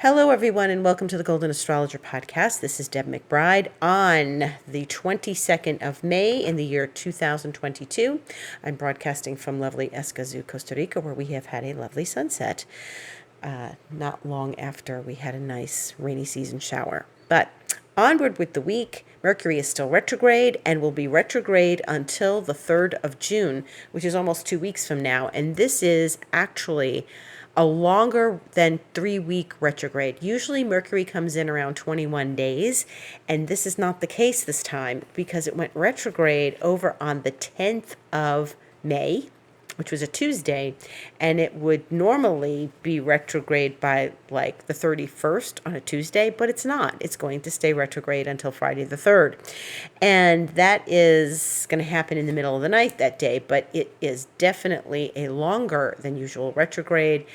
Hello, everyone, and welcome to the Golden Astrologer Podcast. This is Deb McBride on the 22nd of May in the year 2022. I'm broadcasting from lovely Escazú, Costa Rica, where we have had a lovely sunset not long after we had a nice rainy season shower. But onward with the week. Mercury is still retrograde and will be retrograde until the 3rd of June, which is almost 2 weeks from now. And this is actually a longer than 3-week retrograde. Usually Mercury comes in around 21 days, and this is not the case this time because it went retrograde over on the 10th of May, which was a Tuesday, and it would normally be retrograde by like the 31st on a Tuesday, but it's not. It's going to stay retrograde until Friday the 3rd. And that is going to happen in the middle of the night that day, but it is definitely a longer than usual retrograde.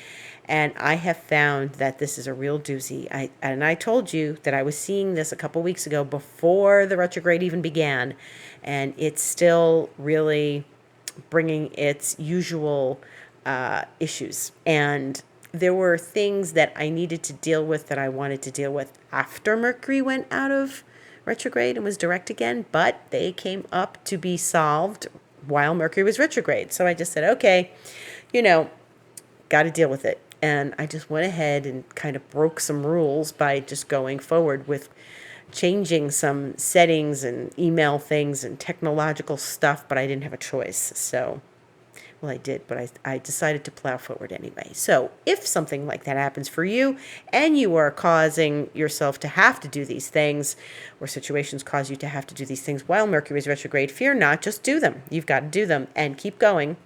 And I have found that this is a real doozy. I told you that I was seeing this a couple weeks ago before the retrograde even began, and it's still really bringing its usual issues. And there were things that I needed to deal with that I wanted to deal with after Mercury went out of retrograde and was direct again, but they came up to be solved while Mercury was retrograde. So I just said, okay, got to deal with it. And I just went ahead and kind of broke some rules by just going forward with changing some settings and email things and technological stuff, but I didn't have a choice. So, well, I did, but I decided to plow forward anyway. So if something like that happens for you and you are causing yourself to have to do these things, or situations cause you to have to do these things while Mercury is retrograde, fear not, just do them. You've got to do them and keep going.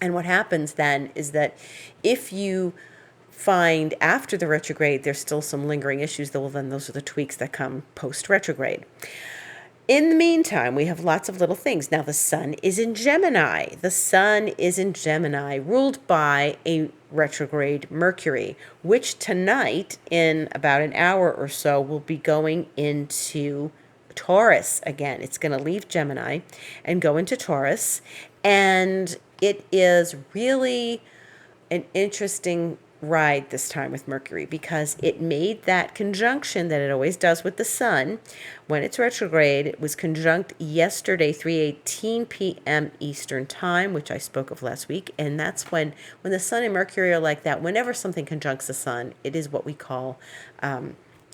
And what happens then is that if you find after the retrograde there's still some lingering issues, well, then those are the tweaks that come post-retrograde. In the meantime, we have lots of little things. Now, the sun is in Gemini. The sun is in Gemini, ruled by a retrograde Mercury, which tonight, in about an hour or so, will be going into Taurus again. It's going to leave Gemini and go into Taurus. And it is really an interesting ride this time with Mercury because it made that conjunction that it always does with the sun when it's retrograde. It was conjunct yesterday, 3:18 p.m. Eastern time, which I spoke of last week. And that's when the sun and Mercury are like that. Whenever something conjuncts the sun, it is what we call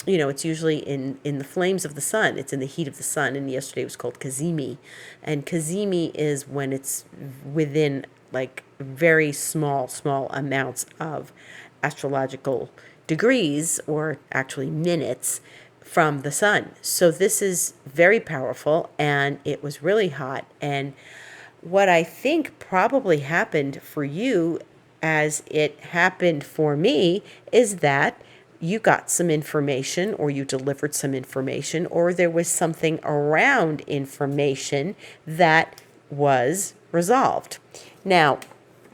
it's usually in the flames of the sun. It's in the heat of the sun. And yesterday it was called Cazimi. And Cazimi is when it's within like very small amounts of astrological degrees, or actually minutes, from the sun. So this is very powerful, and it was really hot. And what I think probably happened for you, as it happened for me, is that you got some information, or you delivered some information, or there was something around information that was resolved. Now,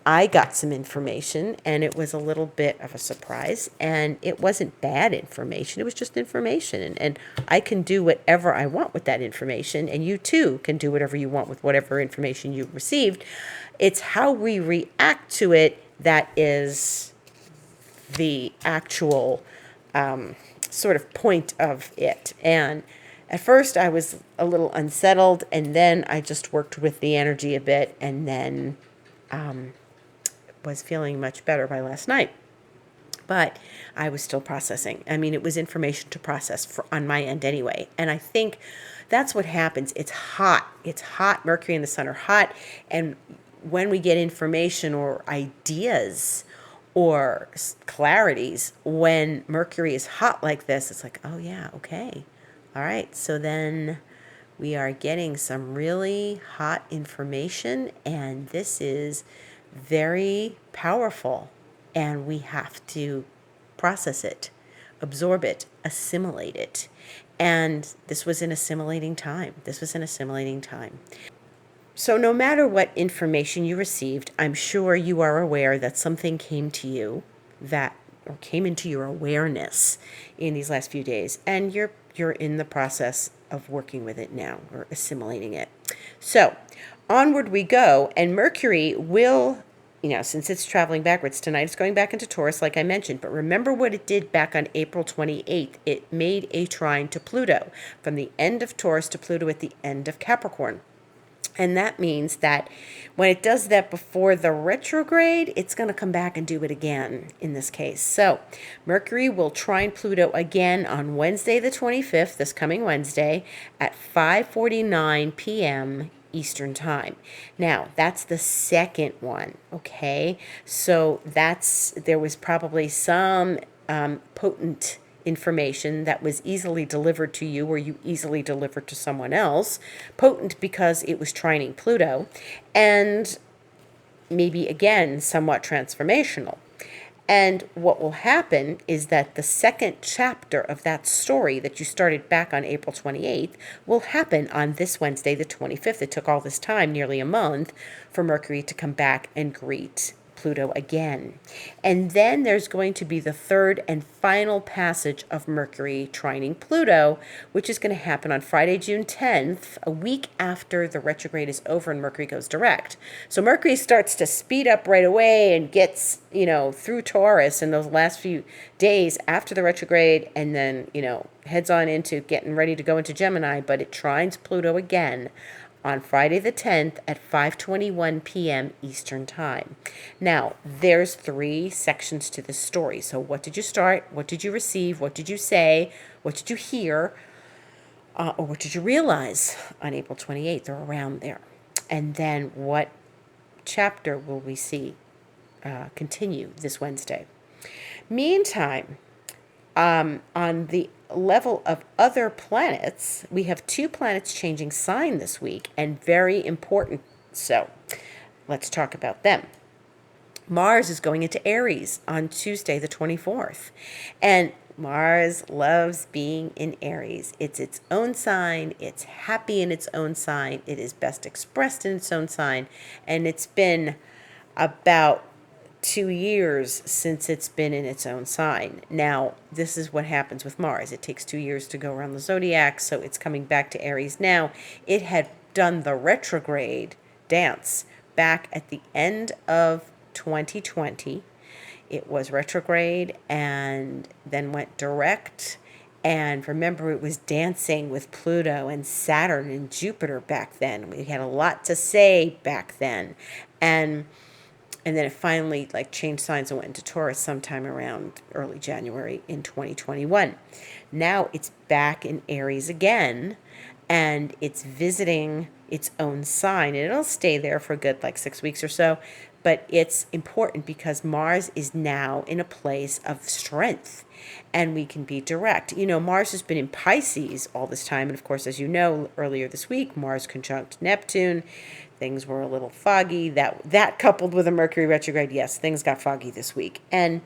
I got some information, and it was a little bit of a surprise, and it wasn't bad information. It was just information, and I can do whatever I want with that information, and you too can do whatever you want with whatever information you received. It's how we react to it that is the actual sort of point of it. And at first I was a little unsettled, and then I just worked with the energy a bit, and then was feeling much better by last night. But I was still processing. I mean, it was information to process on my end anyway. And I think that's what happens. It's hot. It's hot. Mercury and the sun are hot. And when we get information or ideas or clarities, when Mercury is hot like this, it's like, oh yeah, okay. All right. So then we are getting some really hot information, and this is very powerful, and we have to process it, absorb it, assimilate it. And this was an assimilating time. So no matter what information you received, I'm sure you are aware that something came to you or came into your awareness in these last few days, and you're in the process of working with it now, or assimilating it. So onward we go, and Mercury will since it's traveling backwards tonight, it's going back into Taurus, like I mentioned. But remember what it did back on April 28th. It made a trine to Pluto from the end of Taurus to Pluto at the end of Capricorn. And that means that when it does that before the retrograde, it's going to come back and do it again in this case. So Mercury will trine Pluto again on Wednesday the 25th, this coming Wednesday, at 5:49 p.m. Eastern Time. Now, that's the second one, okay? So there was probably some potent information that was easily delivered to you or you easily delivered to someone else. Potent because it was trining Pluto, and maybe again somewhat transformational. And what will happen is that the second chapter of that story that you started back on April 28th will happen on this Wednesday, the 25th. It took all this time, nearly a month, for Mercury to come back and greet Pluto again. And then there's going to be the third and final passage of Mercury trining Pluto, which is going to happen on Friday, June 10th, a week after the retrograde is over and Mercury goes direct. So Mercury starts to speed up right away and gets, through Taurus in those last few days after the retrograde, and then, heads on into getting ready to go into Gemini, but it trines Pluto again on Friday the 10th at 5:21 p.m. Eastern Time. Now, there's 3 sections to this story. So what did you start? What did you receive? What did you say? What did you hear? Or what did you realize on April 28th or around there? And then what chapter will we see continue this Wednesday? Meantime, on the level of other planets, we have 2 planets changing sign this week, and very important. So let's talk about them. Mars is going into Aries on Tuesday, the 24th. And Mars loves being in Aries. It's its own sign. It's happy in its own sign. It is best expressed in its own sign. And it's been about 2 years since it's been in its own sign. Now, this is what happens with Mars. It takes 2 years to go around the zodiac, so it's coming back to Aries now. It had done the retrograde dance back at the end of 2020. It was retrograde and then went direct. And remember, it was dancing with Pluto and Saturn and Jupiter back then. We had a lot to say back then. And then it finally changed signs and went into Taurus sometime around early January in 2021. Now it's back in Aries again, and it's visiting its own sign. And it'll stay there for a good 6 weeks or so. But it's important because Mars is now in a place of strength, and we can be direct. Mars has been in Pisces all this time. And of course, as you know, earlier this week, Mars conjunct Neptune. Things were a little foggy. That coupled with a Mercury retrograde, yes, things got foggy this week. And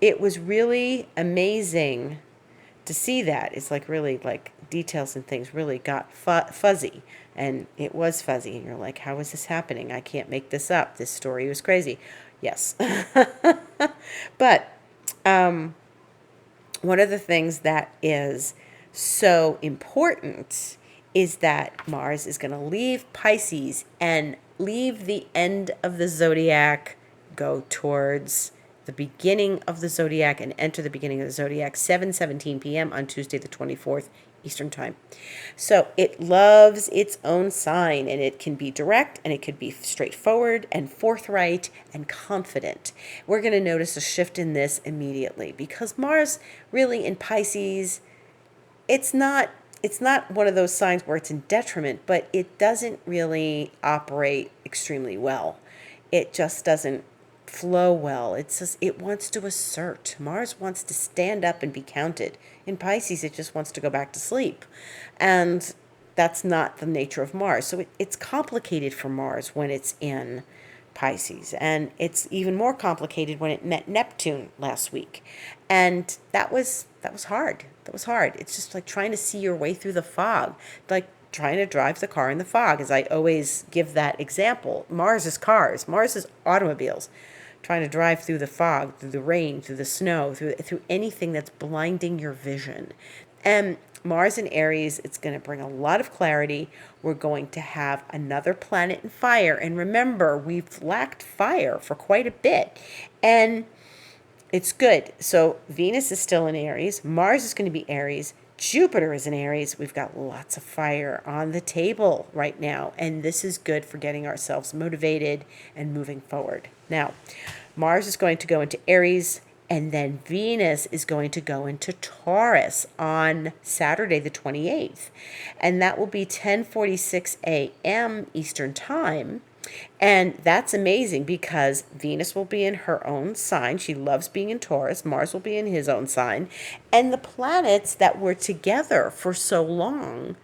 it was really amazing to see that. It's really details and things really got fuzzy. And it was fuzzy. And you're like, how is this happening? I can't make this up. This story was crazy. Yes. But one of the things that is so important is that Mars is going to leave Pisces and leave the end of the zodiac, go towards the beginning of the zodiac, and enter the beginning of the zodiac 7:17 p.m. on Tuesday the 24th Eastern Time. So it loves its own sign, and it can be direct, and it could be straightforward and forthright and confident. We're going to notice a shift in this immediately because Mars really in Pisces, it's not one of those signs where it's in detriment, but it doesn't really operate extremely well. It just doesn't flow well. It wants to assert. Mars wants to stand up and be counted. In Pisces, it just wants to go back to sleep. And that's not the nature of Mars. So it's complicated for Mars when it's in Pisces. And it's even more complicated when it met Neptune last week. And that was hard. That was hard. It's just trying to see your way through the fog. Trying to drive the car in the fog, as I always give that example. Mars is cars. Mars is automobiles. Trying to drive through the fog, through the rain, through the snow, through anything that's blinding your vision. And Mars in Aries, it's going to bring a lot of clarity. We're going to have another planet in fire. And remember, we've lacked fire for quite a bit. And it's good. So Venus is still in Aries. Mars is going to be Aries. Jupiter is in Aries. We've got lots of fire on the table right now. And this is good for getting ourselves motivated and moving forward. Now, Mars is going to go into Aries. And then Venus is going to go into Taurus on Saturday, the 28th. And that will be 10:46 a.m. Eastern Time. And that's amazing because Venus will be in her own sign. She loves being in Taurus. Mars will be in his own sign. And the planets that were together for so long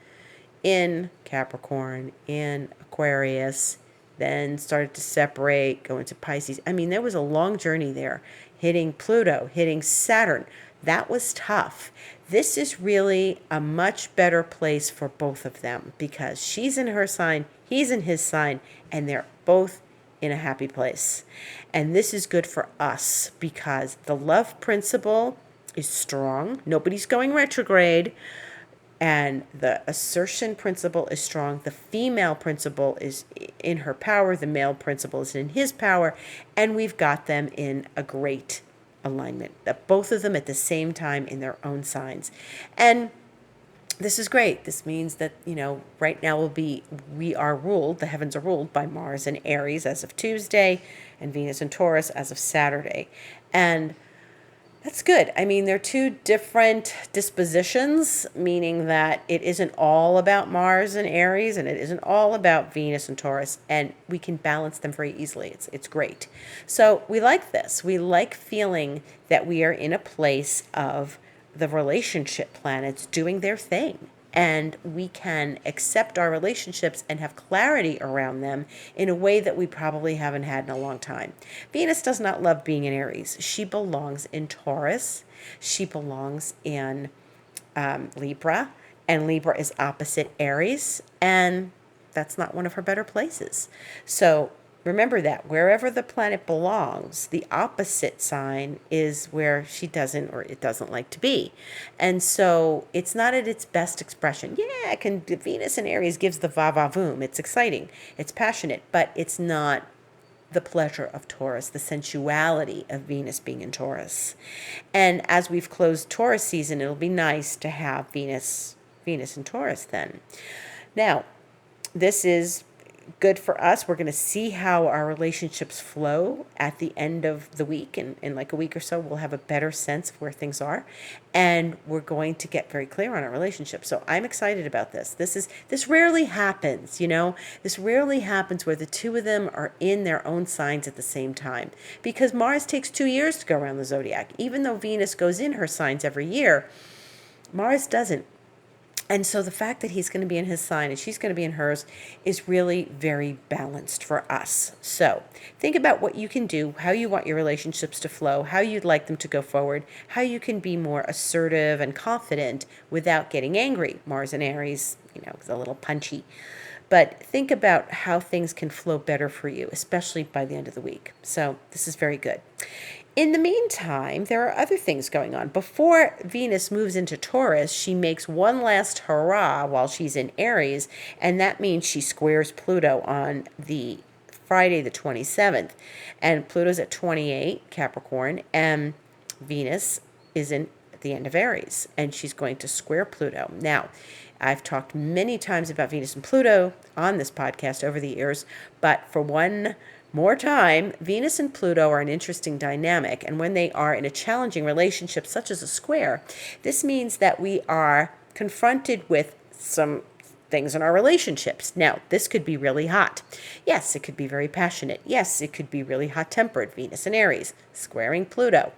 in Capricorn, in Aquarius, then started to separate, go into Pisces. I mean, there was a long journey there, hitting Pluto, hitting Saturn. That was tough. This is really a much better place for both of them because she's in her sign, he's in his sign, and they're both in a happy place. And this is good for us because the love principle is strong. Nobody's going retrograde. And the assertion principle is strong. The female principle is in her power. The male principle is in his power. And we've got them in a great alignment. That both of them at the same time in their own signs. And this is great. This means that, right now we are ruled, the heavens are ruled by Mars in Aries as of Tuesday and Venus in Taurus as of Saturday. And that's good. I mean, they're two different dispositions, meaning that it isn't all about Mars and Aries and it isn't all about Venus and Taurus, and we can balance them very easily. It's great. So we like this. We like feeling that we are in a place of the relationship planets doing their thing. And we can accept our relationships and have clarity around them in a way that we probably haven't had in a long time. Venus does not love being in Aries. She belongs in Taurus. She belongs in Libra. And Libra is opposite Aries. And that's not one of her better places. So remember that wherever the planet belongs, the opposite sign is where she doesn't or it doesn't like to be. And so it's not at its best expression. Yeah, Venus in Aries gives the va-va-voom. It's exciting. It's passionate, but it's not the pleasure of Taurus, the sensuality of Venus being in Taurus. And as we've closed Taurus season, it'll be nice to have Venus in Taurus then. Now, this is good for us. We're going to see how our relationships flow at the end of the week. In like a week or so, we'll have a better sense of where things are. And we're going to get very clear on our relationship. So I'm excited about this. This rarely happens, This rarely happens where the two of them are in their own signs at the same time. Because Mars takes 2 years to go around the zodiac. Even though Venus goes in her signs every year, Mars doesn't. And so the fact that he's going to be in his sign and she's going to be in hers is really very balanced for us. So think about what you can do, how you want your relationships to flow, how you'd like them to go forward, how you can be more assertive and confident without getting angry. Mars and Aries, is a little punchy. But think about how things can flow better for you, especially by the end of the week. So this is very good. In the meantime, there are other things going on. Before Venus moves into Taurus, she makes one last hurrah while she's in Aries, and that means she squares Pluto on the Friday the 27th. And Pluto's at 28, Capricorn, and Venus is at the end of Aries, and she's going to square Pluto. Now, I've talked many times about Venus and Pluto on this podcast over the years, but for one more time, Venus and Pluto are an interesting dynamic, and when they are in a challenging relationship, such as a square, this means that we are confronted with some things in our relationships. Now, this could be really hot. Yes, it could be very passionate. Yes, it could be really hot-tempered. Venus and Aries, squaring Pluto.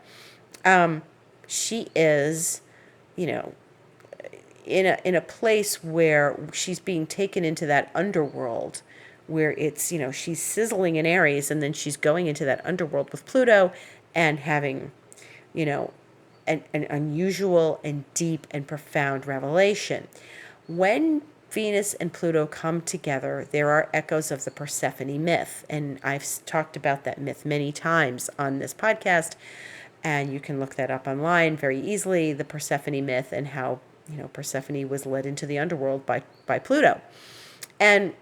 She is, in a place where she's being taken into that underworld where it's, she's sizzling in Aries and then she's going into that underworld with Pluto and having, an unusual and deep and profound revelation. When Venus and Pluto come together, there are echoes of the Persephone myth. And I've talked about that myth many times on this podcast. And you can look that up online very easily, the Persephone myth and how Persephone was led into the underworld by Pluto. And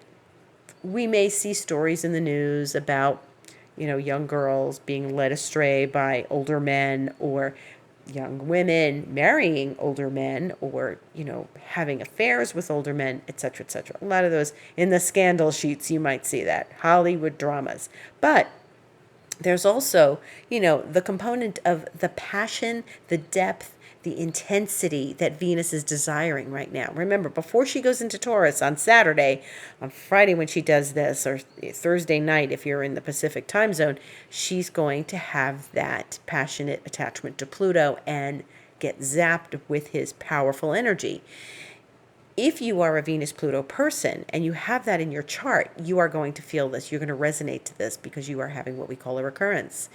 we may see stories in the news about, young girls being led astray by older men, or young women marrying older men, or, having affairs with older men, etc., etc. A lot of those in the scandal sheets, you might see that. Hollywood dramas. But there's also, the component of the passion, the depth, the intensity that Venus is desiring right now. Remember, before she goes into Taurus on Saturday, on Friday when she does this, or Thursday night if you're in the Pacific time zone, she's going to have that passionate attachment to Pluto and get zapped with his powerful energy. If you are a Venus-Pluto person and you have that in your chart, you are going to feel this. You're going to resonate to this because you are having what we call a recurrence.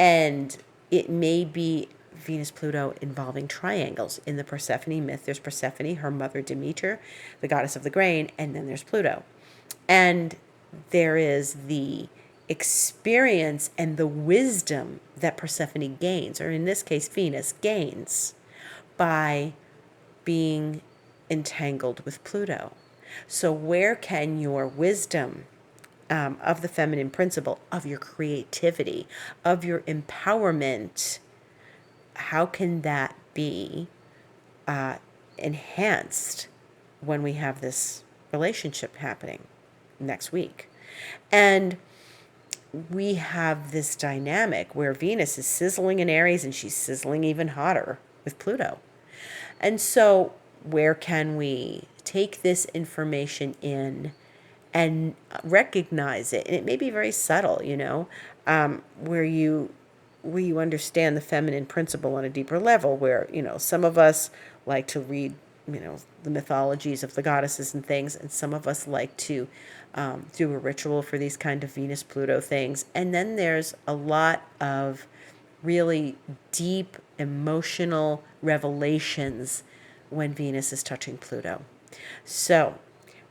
And it may be Venus-Pluto involving triangles. In the Persephone myth, there's Persephone, her mother Demeter, the goddess of the grain, and then there's Pluto. And there is the experience and the wisdom that Persephone gains, or in this case, Venus gains, by being entangled with Pluto. So where can your wisdom of the feminine principle, of your creativity, of your empowerment, how can that be enhanced when we have this relationship happening next week? And we have this dynamic where Venus is sizzling in Aries and she's sizzling even hotter with Pluto. And so where can we take this information in and recognize it? And it may be very subtle, where you understand the feminine principle on a deeper level, where, some of us like to read, the mythologies of the goddesses and things, and some of us like to do a ritual for these kind of Venus-Pluto things. And then there's a lot of really deep emotional revelations when Venus is touching Pluto. So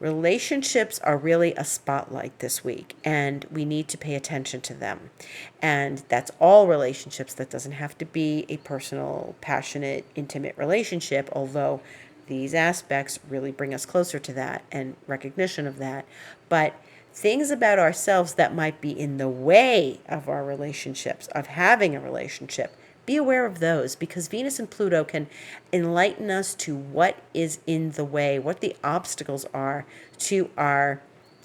relationships are really a spotlight this week, and we need to pay attention to them. And that's all relationships. That doesn't have to be a personal, passionate, intimate relationship, although these aspects really bring us closer to that and recognition of that. But things about ourselves that might be in the way of our relationships, of having a relationship, be aware of those, because Venus and Pluto can enlighten us to what is in the way, what the obstacles are to our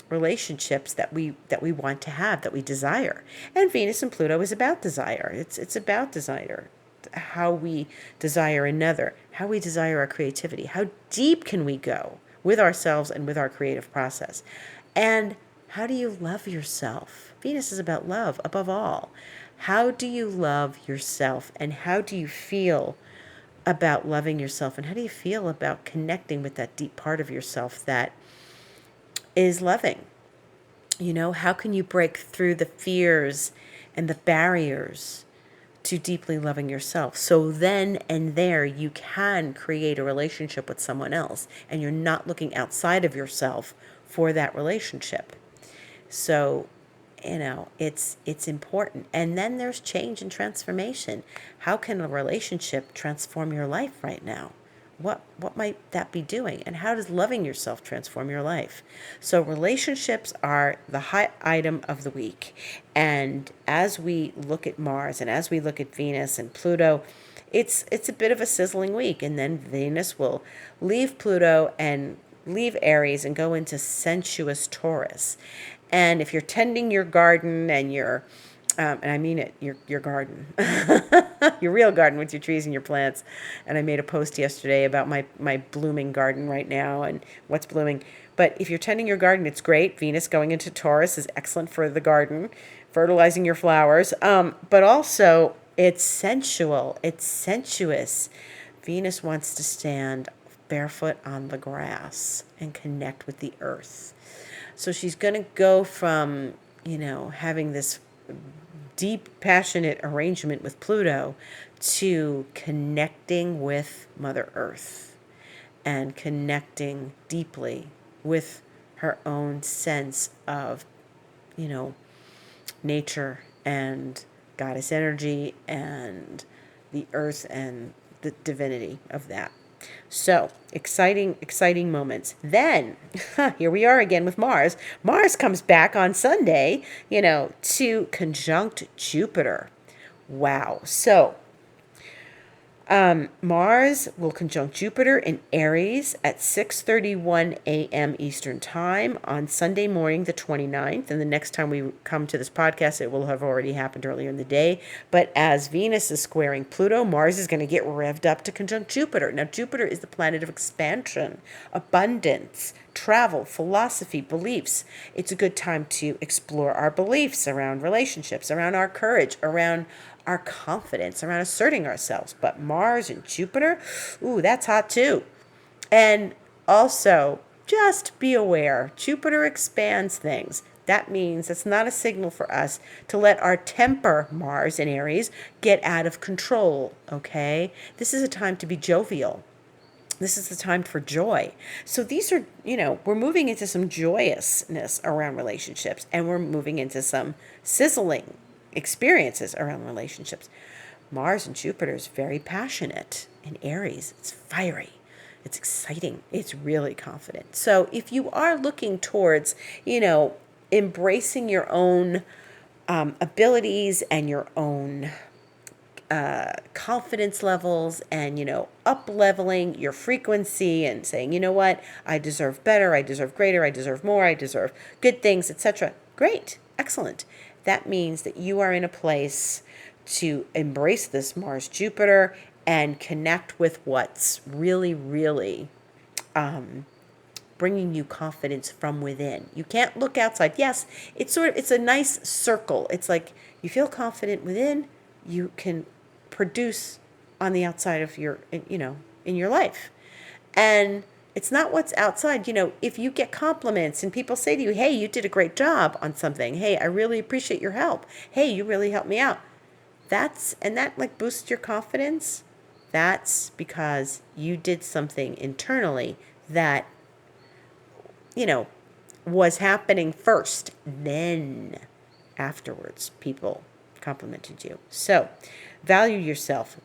relationships that we want to have, that we desire. And Venus and Pluto is about desire. It's about desire, how we desire another, how we desire our creativity, how deep can we go with ourselves and with our creative process, and how do you love yourself? Venus is about love above all. How do you love yourself, and how do you feel about loving yourself, and how do you feel about connecting with that deep part of yourself that is loving? How can you break through the fears and the barriers to deeply loving yourself? So then and there you can create a relationship with someone else, and you're not looking outside of yourself for that relationship. So it's important. And then there's change and transformation. How can a relationship transform your life right now? What might that be doing? And how does loving yourself transform your life? So relationships are the hot item of the week. And as we look at Mars and as we look at Venus and Pluto, it's a bit of a sizzling week. And then Venus will leave Pluto and leave Aries and go into sensuous Taurus. And if you're tending your garden and and I mean it, your garden, your real garden with your trees and your plants. And I made a post yesterday about my blooming garden right now and what's blooming. But if you're tending your garden, it's great. Venus going into Taurus is excellent for the garden, fertilizing your flowers. But also it's sensual, it's sensuous. Venus wants to stand barefoot on the grass and connect with the earth. So she's going to go from, having this deep, passionate arrangement with Pluto to connecting with Mother Earth and connecting deeply with her own sense of, nature and goddess energy and the earth and the divinity of that. So, exciting moments. Then, here we are again with Mars. Mars comes back on Sunday, to conjunct Jupiter. Wow. So, Mars will conjunct Jupiter in Aries at 6:31 a.m. Eastern Time on Sunday morning, the 29th. And the next time we come to this podcast, it will have already happened earlier in the day. But as Venus is squaring Pluto, Mars is going to get revved up to conjunct Jupiter. Now, Jupiter is the planet of expansion, abundance, travel, philosophy, beliefs. It's a good time to explore our beliefs around relationships, around our courage, around our confidence, around asserting ourselves. But Mars and Jupiter, ooh, that's hot too. And also, just be aware, Jupiter expands things. That means it's not a signal for us to let our temper, Mars in Aries, get out of control, okay? This is a time to be jovial. This is the time for joy. So these are, we're moving into some joyousness around relationships, and we're moving into some sizzling experiences around relationships. Mars and Jupiter is very passionate in Aries. It's fiery. It's exciting. It's really confident. So if you are looking towards, embracing your own abilities and your own confidence levels and, up-leveling your frequency and saying, you know what, I deserve better, I deserve greater, I deserve more, I deserve good things, etc. Great. Excellent. That means that you are in a place to embrace this Mars-Jupiter and connect with what's really, really bringing you confidence from within. You can't look outside. Yes, it's a nice circle. It's like you feel confident within, you can produce on the outside of your, in your life. And it's not what's outside. If you get compliments and people say to you, hey, you did a great job on something. Hey, I really appreciate your help. Hey, you really helped me out. That like boosts your confidence. That's because you did something internally that, was happening first. Then afterwards, people complimented you. So value yourself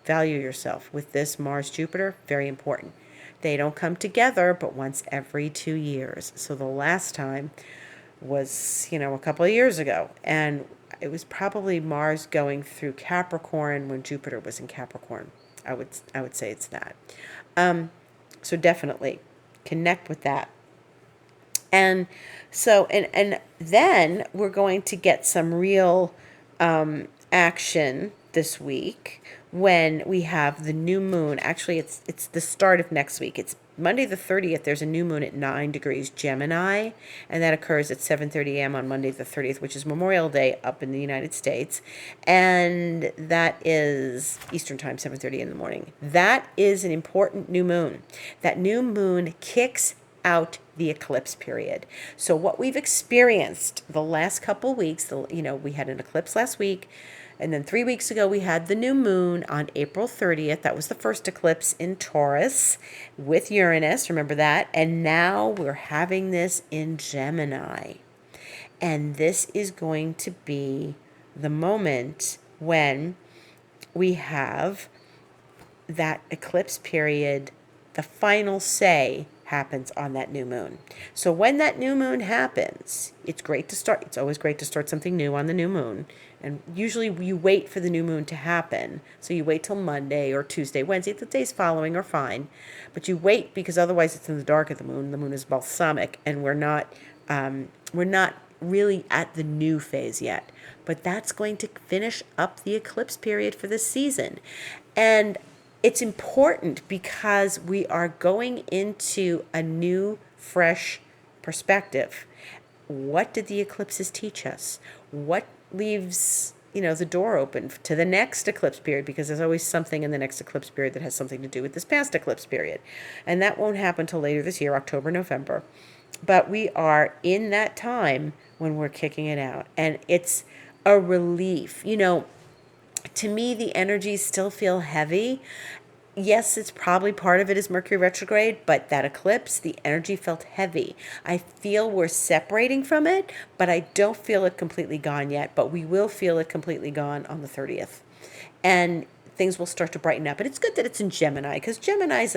with this Mars Jupiter. Very important. They don't come together but once every 2 years. So the last time was, a couple of years ago, and it was probably Mars going through Capricorn when Jupiter was in Capricorn. I would say it's that. So definitely connect with that. And so and then we're going to get some real action this week when we have the new moon. Actually, it's the start of next week. It's Monday the 30th. There's a new moon at 9 degrees Gemini, and that occurs at 7:30 a.m. on Monday the 30th, which is Memorial Day up in the United States, and that is Eastern Time, 7:30 in the morning. That is an important new moon. That new moon kicks out the eclipse period. So what we've experienced the last couple weeks, we had an eclipse last week, and then 3 weeks ago we had the new moon on April 30th. That was the first eclipse in Taurus with Uranus, remember that? And now we're having this in Gemini. And this is going to be the moment when we have that eclipse period, the final say happens on that new moon. So when that new moon happens, it's always great to start something new on the new moon. And usually you wait for the new moon to happen. So you wait till Monday or Tuesday, Wednesday. The days following are fine. But you wait because otherwise it's in the dark of the moon. The moon is balsamic, and we're not really at the new phase yet. But that's going to finish up the eclipse period for this season. And it's important because we are going into a new, fresh perspective. What did the eclipses teach us? What leaves, the door open to the next eclipse period? Because there's always something in the next eclipse period that has something to do with this past eclipse period. And that won't happen till later this year, October, November. But we are in that time when we're kicking it out. And it's a relief. To me, the energies still feel heavy. Yes, it's probably part of it is Mercury retrograde, but that eclipse, the energy felt heavy. I feel we're separating from it, but I don't feel it completely gone yet. But we will feel it completely gone on the 30th. And things will start to brighten up. And it's good that it's in Gemini, because Gemini is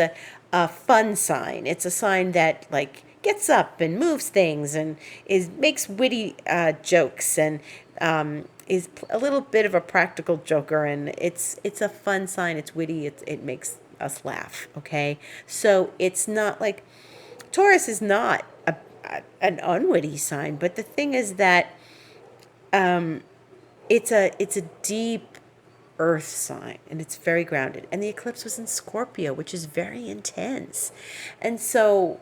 a fun sign. It's a sign that like gets up and moves things and makes witty jokes and is a little bit of a practical joker. And it's a fun sign. It's witty. It makes us laugh. Okay, so it's not like Taurus is not an unwitty sign, but the thing is that it's a deep earth sign, and it's very grounded. And the eclipse was in Scorpio, which is very intense. And so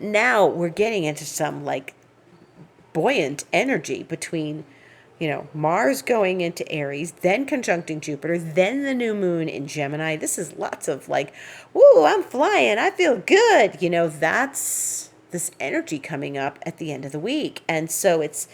now we're getting into some like buoyant energy between, Mars going into Aries, then conjuncting Jupiter, then the new moon in Gemini. This is lots of like, woo, I'm flying, I feel good. That's this energy coming up at the end of the week. And so it's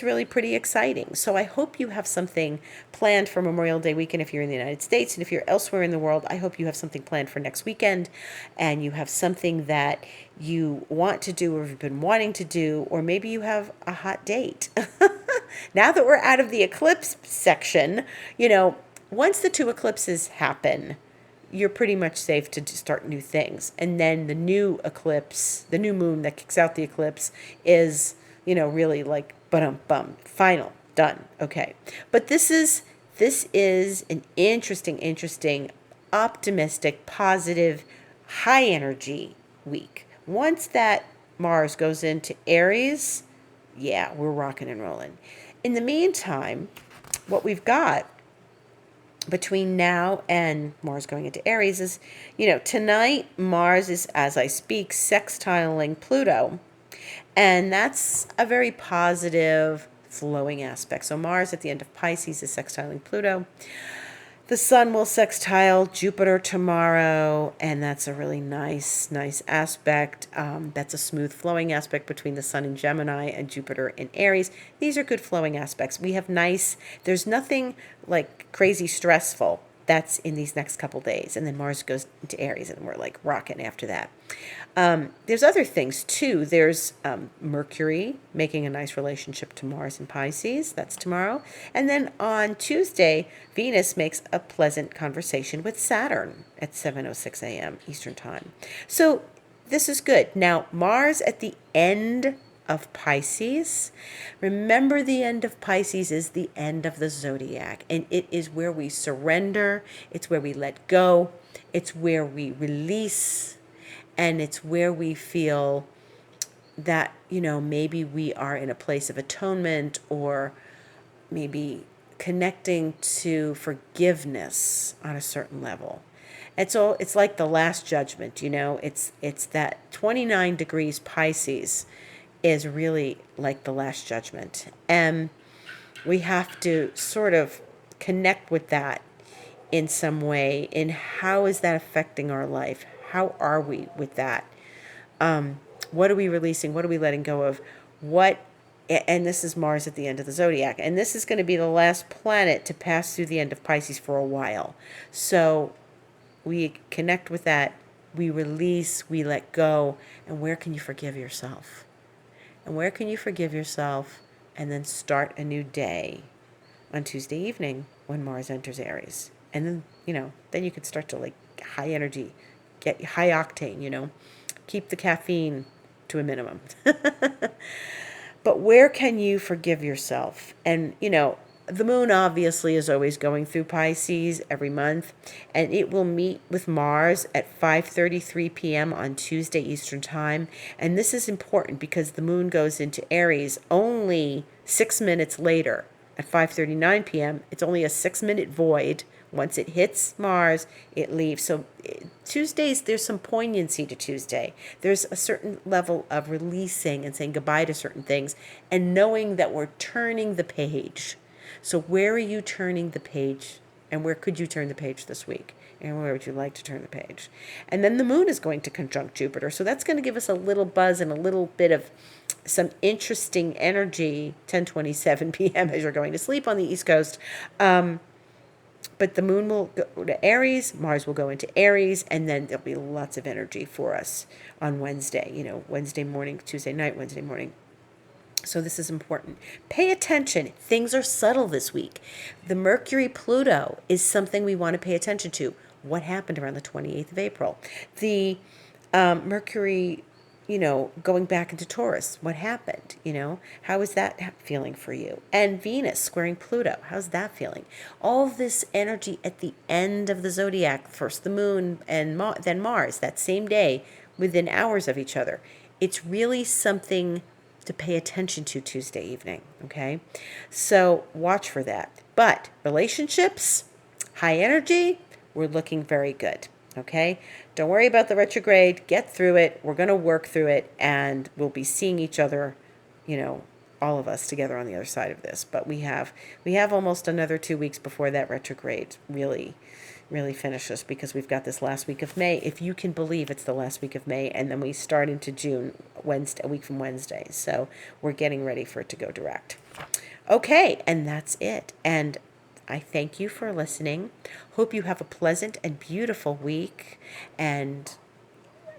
really pretty exciting. So I hope you have something planned for Memorial Day weekend if you're in the United States. And if you're elsewhere in the world, I hope you have something planned for next weekend, and you have something that you want to do or have been wanting to do, or maybe you have a hot date. Now that we're out of the eclipse section, once the two eclipses happen, you're pretty much safe to start new things. And then the new eclipse, the new moon that kicks out the eclipse is, really like bum, final, done. Okay. But this is an interesting, optimistic, positive, high energy week. Once that Mars goes into Aries, yeah, we're rocking and rolling. In the meantime, what we've got between now and Mars going into Aries is, tonight Mars is, as I speak, sextiling Pluto. And that's a very positive, flowing aspect. So Mars at the end of Pisces is sextiling Pluto. The Sun will sextile Jupiter tomorrow, and that's a really nice aspect. That's a smooth flowing aspect between the Sun in Gemini and Jupiter in Aries. These are good flowing aspects. There's nothing like crazy stressful that's in these next couple days. And then Mars goes into Aries, and we're like rocking after that. There's other things too. There's Mercury making a nice relationship to Mars in Pisces. That's tomorrow. And then on Tuesday, Venus makes a pleasant conversation with Saturn at 7:06 a.m. Eastern Time. So this is good. Now, Mars at the end of Pisces. Remember, the end of Pisces is the end of the zodiac, and it is where we surrender. It's where we let go. It's where we release. And it's where we feel that, maybe we are in a place of atonement, or maybe connecting to forgiveness on a certain level. It's like the last judgment, it's that 29 degrees Pisces is really like the last judgment. And we have to sort of connect with that in some way. In how is that affecting our life? How are we with that? What are we releasing? What are we letting go of? And this is Mars at the end of the zodiac. And this is going to be the last planet to pass through the end of Pisces for a while. So we connect with that. We release, we let go. And where can you forgive yourself? And where can you forgive yourself and then start a new day on Tuesday evening when Mars enters Aries? And then, then you can start to like high energy, get high octane, keep the caffeine to a minimum. But where can you forgive yourself? And, the moon obviously is always going through Pisces every month, and it will meet with Mars at 5:33 p.m. on Tuesday Eastern Time. And this is important because the moon goes into Aries only 6 minutes later at 5:39 p.m. It's only a 6-minute void. Once it hits Mars, it leaves. So Tuesdays, there's some poignancy to Tuesday. There's a certain level of releasing and saying goodbye to certain things and knowing that we're turning the page. So where are you turning the page, and where could you turn the page this week? And where would you like to turn the page? And then the moon is going to conjunct Jupiter. So that's going to give us a little buzz and a little bit of some interesting energy, 10:27 p.m. as you're going to sleep on the East Coast. But the moon will go to Aries, Mars will go into Aries, and then there'll be lots of energy for us on Wednesday. Wednesday morning, Tuesday night, Wednesday morning. So this is important. Pay attention. Things are subtle this week. The Mercury Pluto is something we want to pay attention to. What happened around the 28th of April? The Mercury, going back into Taurus. What happened? How is that feeling for you? And Venus squaring Pluto. How's that feeling? All of this energy at the end of the zodiac, first the moon and then Mars, that same day, within hours of each other. It's really something to pay attention to Tuesday evening, okay? So watch for that. But relationships, high energy, we're looking very good, okay? Don't worry about the retrograde. Get through it. We're going to work through it, and we'll be seeing each other, all of us together on the other side of this. But we have almost another 2 weeks before that retrograde really finishes, because we've got this last week of May, if you can believe it's the last week of May, and then we start into June, Wednesday, a week from Wednesday. So we're getting ready for it to go direct. Okay, and that's it. And I thank you for listening. Hope you have a pleasant and beautiful week, and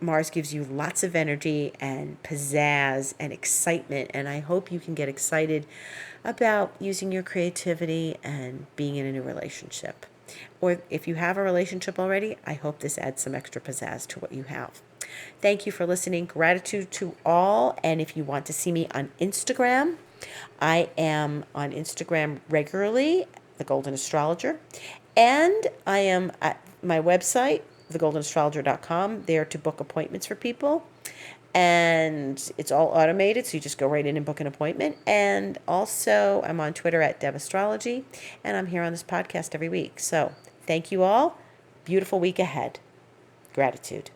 Mars gives you lots of energy and pizzazz and excitement, and I hope you can get excited about using your creativity and being in a new relationship. Or if you have a relationship already, I hope this adds some extra pizzazz to what you have. Thank you for listening. Gratitude to all. And if you want to see me on Instagram, I am on Instagram regularly, The Golden Astrologer. And I am at my website, thegoldenastrologer.com, there to book appointments for people. And it's all automated, so you just go right in and book an appointment. And also, I'm on Twitter at Deb Astrology, and I'm here on this podcast every week. So thank you all. Beautiful week ahead. Gratitude.